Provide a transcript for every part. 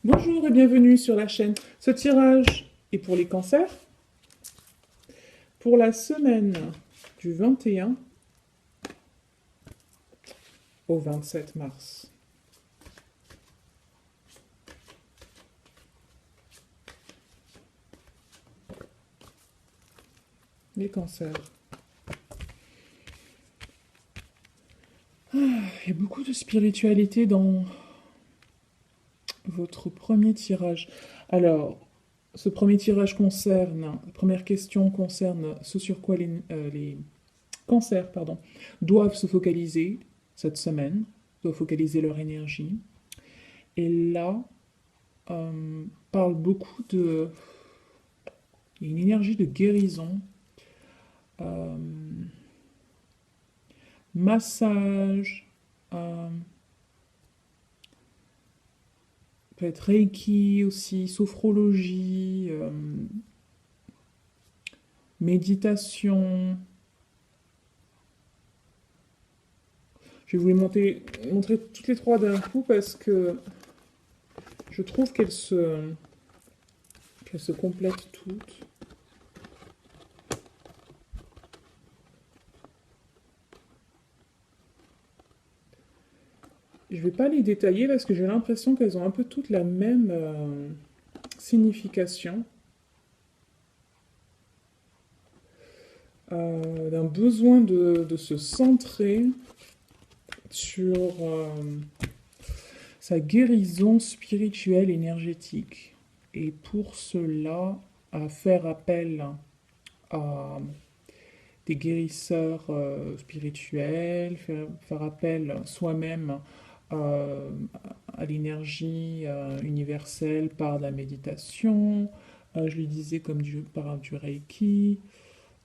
Bonjour et bienvenue sur la chaîne. Ce tirage est pour les cancers. Pour la semaine du 21 au 27 mars. Les cancers. Il y a beaucoup de spiritualité dans votre premier tirage. Alors, ce premier tirage concerne, la première question concerne ce sur quoi les cancers doivent se focaliser cette semaine, doivent focaliser leur énergie. Et là, parle beaucoup de... Il y a une énergie de guérison, euh, massage, peut être Reiki aussi, sophrologie, méditation. Je vais vous les montrer toutes les trois d'un coup parce que je trouve qu'elles se complètent toutes. Je ne vais pas les détailler parce que j'ai l'impression qu'elles ont un peu toutes la même signification. D'un besoin de se centrer sur sa guérison spirituelle énergétique. Et pour cela, à faire appel à des guérisseurs spirituels, faire appel soi-même euh, à l'énergie universelle par la méditation, je lui disais comme par du Reiki.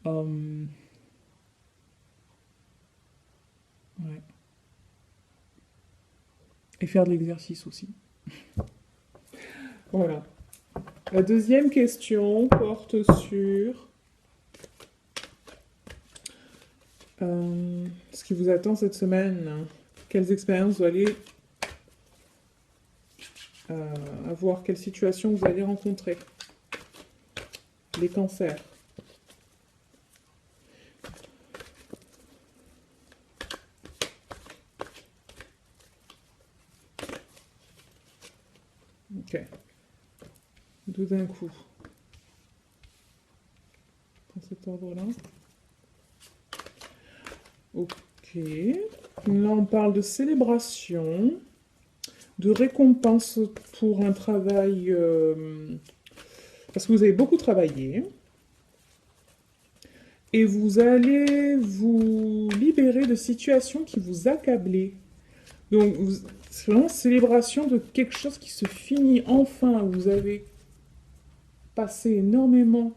Euh, ouais. Et faire de l'exercice aussi. Voilà. La deuxième question porte sur ce qui vous attend cette semaine. Quelles expériences vous allez avoir, quelles situations vous allez rencontrer. Les cancers. Ok. Tout d'un coup. Dans cet ordre-là. Ok. Là, on parle de célébration, de récompense pour un travail... parce que vous avez beaucoup travaillé. Et vous allez vous libérer de situations qui vous accablaient. Donc, c'est vraiment célébration de quelque chose qui se finit enfin. Vous avez passé énormément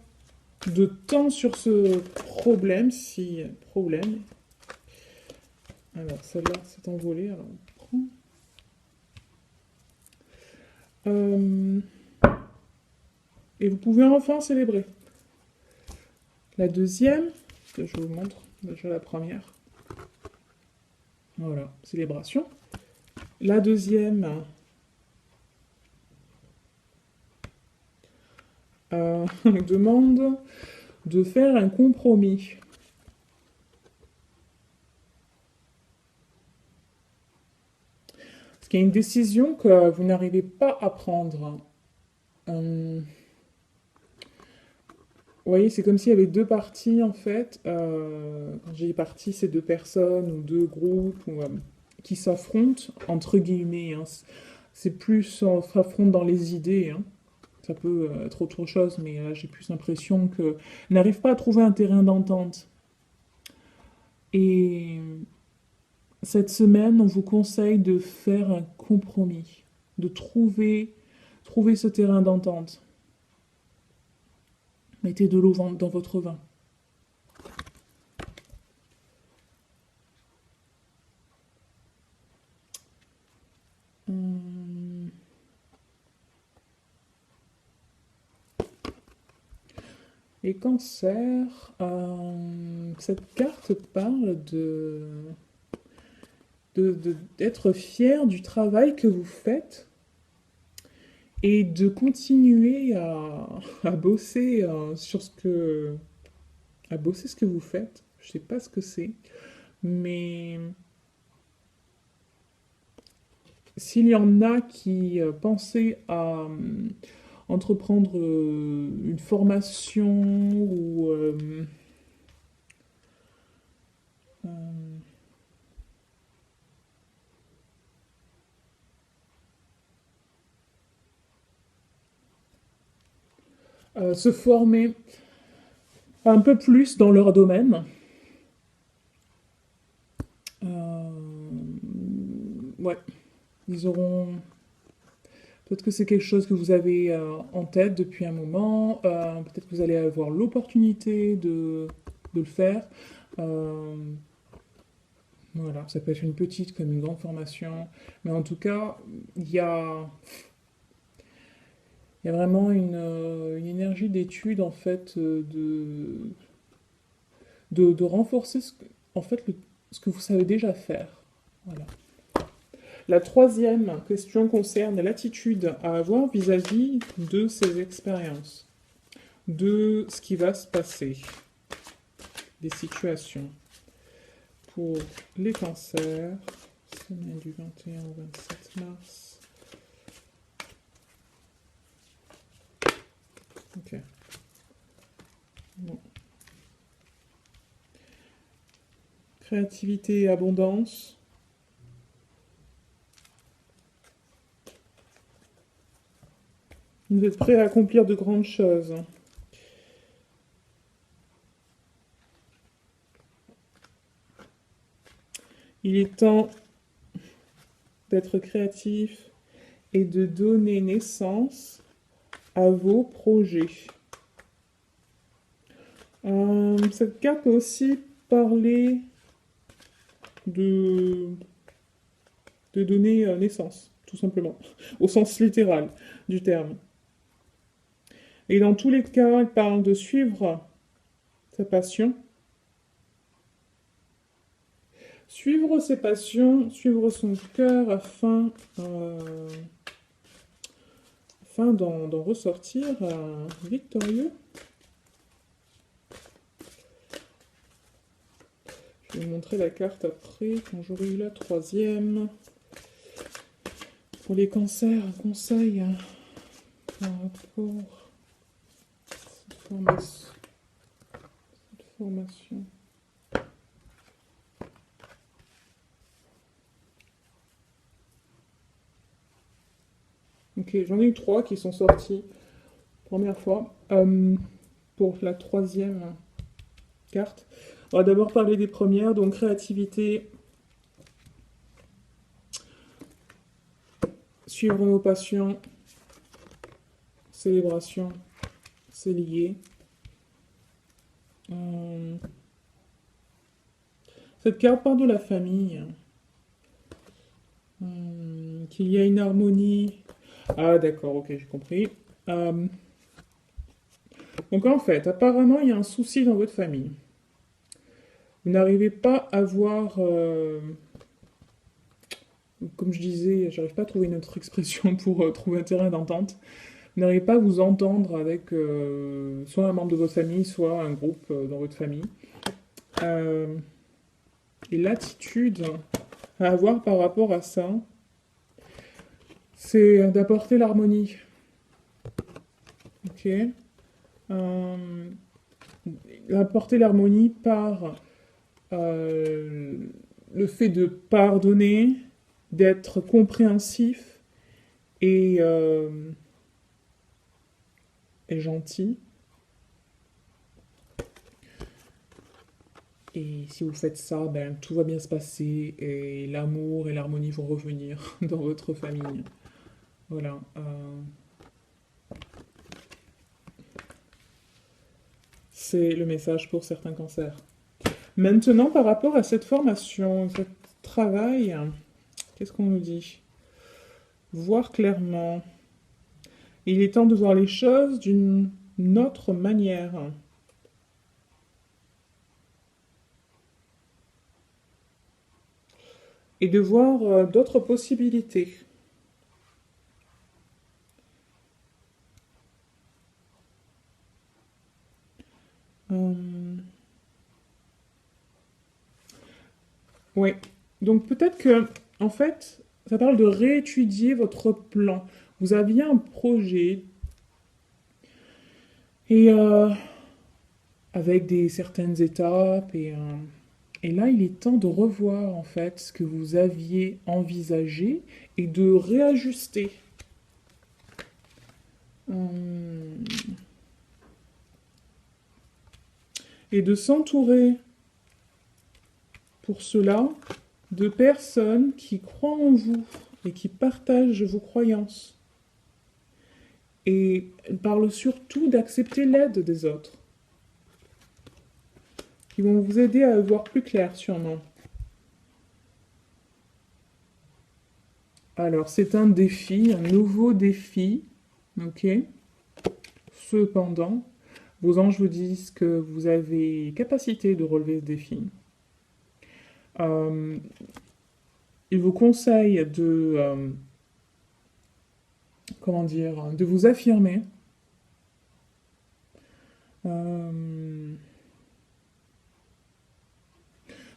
de temps sur ce problème, si problème. Alors, celle-là s'est envolée, alors on prend. Et vous pouvez enfin célébrer. La deuxième, que je vous montre déjà la première. Voilà, célébration. La deuxième, demande de faire un compromis. Parce qu'il y a une décision que vous n'arrivez pas à prendre. Vous voyez, c'est comme s'il y avait deux parties en fait. Quand j'ai parties, c'est deux personnes ou deux groupes qui s'affrontent, entre guillemets. Hein. C'est plus, on s'affronte dans les idées. Hein. Ça peut être autre chose, mais là j'ai plus l'impression que n'arrive pas à trouver un terrain d'entente. Et cette semaine, on vous conseille de faire un compromis, de trouver ce terrain d'entente. Mettez de l'eau dans votre vin. Hum. Les cancers, cette carte parle d'être fier du travail que vous faites et de continuer à bosser à bosser ce que vous faites. Je sais pas ce que c'est, mais s'il y en a qui pensaient à entreprendre une formation ou euh, se former un peu plus dans leur domaine, ouais, ils auront. Peut-être que c'est quelque chose que vous avez en tête depuis un moment. Peut-être que vous allez avoir l'opportunité de le faire. Euh, voilà, ça peut être une petite comme une grande formation. Mais en tout cas, il y a, il y a vraiment une énergie d'étude, en fait, de renforcer en fait, ce que vous savez déjà faire. Voilà. La troisième question concerne l'attitude à avoir vis-à-vis de ces expériences, de ce qui va se passer, des situations. Pour les cancers, semaine du 21 au 27 mars. Ok. Bon. Créativité et abondance. Vous êtes prêt à accomplir de grandes choses. Il est temps d'être créatif et de donner naissance à vos projets. Cette carte peut aussi parler de, de donner naissance, tout simplement, au sens littéral du terme. Et dans tous les cas, elle parle de suivre sa passion, suivre ses passions, suivre son cœur afin d'en ressortir victorieux. Je vais vous montrer la carte après, quand j'aurai eu la troisième. Pour les cancers, un conseil par rapport à cette formation. Ok, j'en ai eu trois qui sont sortis. Première fois. Pour la troisième carte, on va d'abord parler des premières. Donc créativité, suivre nos passions, célébration, c'est lié. Euh, Cette carte parle de la famille. Qu'il y a une harmonie. Ah d'accord, ok, j'ai compris. Euh, donc en fait, apparemment, il y a un souci dans votre famille. Vous n'arrivez pas à voir, comme je disais, j'arrive pas à trouver une autre expression pour trouver un terrain d'entente. Vous n'arrivez pas à vous entendre avec soit un membre de votre famille, soit un groupe dans votre famille. Euh, et l'attitude à avoir par rapport à ça, c'est d'apporter l'harmonie. Ok. Euh, Apporter l'harmonie par euh, le fait de pardonner, d'être compréhensif et et gentil. Et si vous faites ça, ben, tout va bien se passer et l'amour et l'harmonie vont revenir dans votre famille. Voilà. C'est le message pour certains cancers. Maintenant, par rapport à cette formation, ce travail, qu'est-ce qu'on nous dit? Voir clairement. Il est temps de voir les choses d'une autre manière et de voir d'autres possibilités. Euh, ouais. Donc peut-être que, en fait, ça parle de réétudier votre plan. Vous aviez un projet et avec des certaines étapes et là il est temps de revoir en fait ce que vous aviez envisagé et de réajuster. Euh, et de s'entourer pour cela de personnes qui croient en vous et qui partagent vos croyances. Et elle parle surtout d'accepter l'aide des autres, qui vont vous aider à voir plus clair sûrement. Alors, c'est un défi, un nouveau défi, ok? Cependant, vos anges vous disent que vous avez capacité de relever ce défi. Euh, ils vous conseillent comment dire, de vous affirmer. Euh,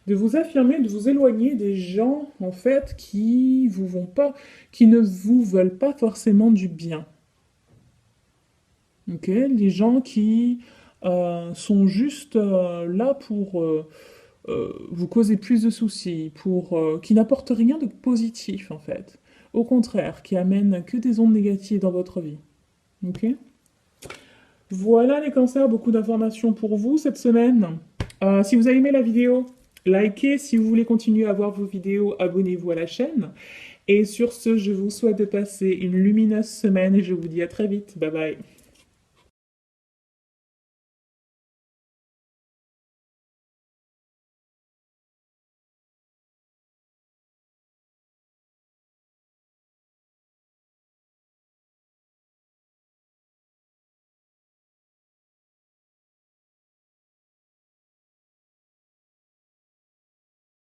de vous affirmer, de vous éloigner des gens en fait qui vous vont pas, qui ne vous veulent pas forcément du bien. Ok, les gens qui sont juste là pour vous causer plus de soucis, pour qui n'apportent rien de positif en fait. Au contraire, qui amènent que des ondes négatives dans votre vie. Ok. Voilà les cancers, beaucoup d'informations pour vous cette semaine. Si vous avez aimé la vidéo, likez. Si vous voulez continuer à voir vos vidéos, abonnez-vous à la chaîne. Et sur ce, je vous souhaite de passer une lumineuse semaine et je vous dis à très vite. Bye bye.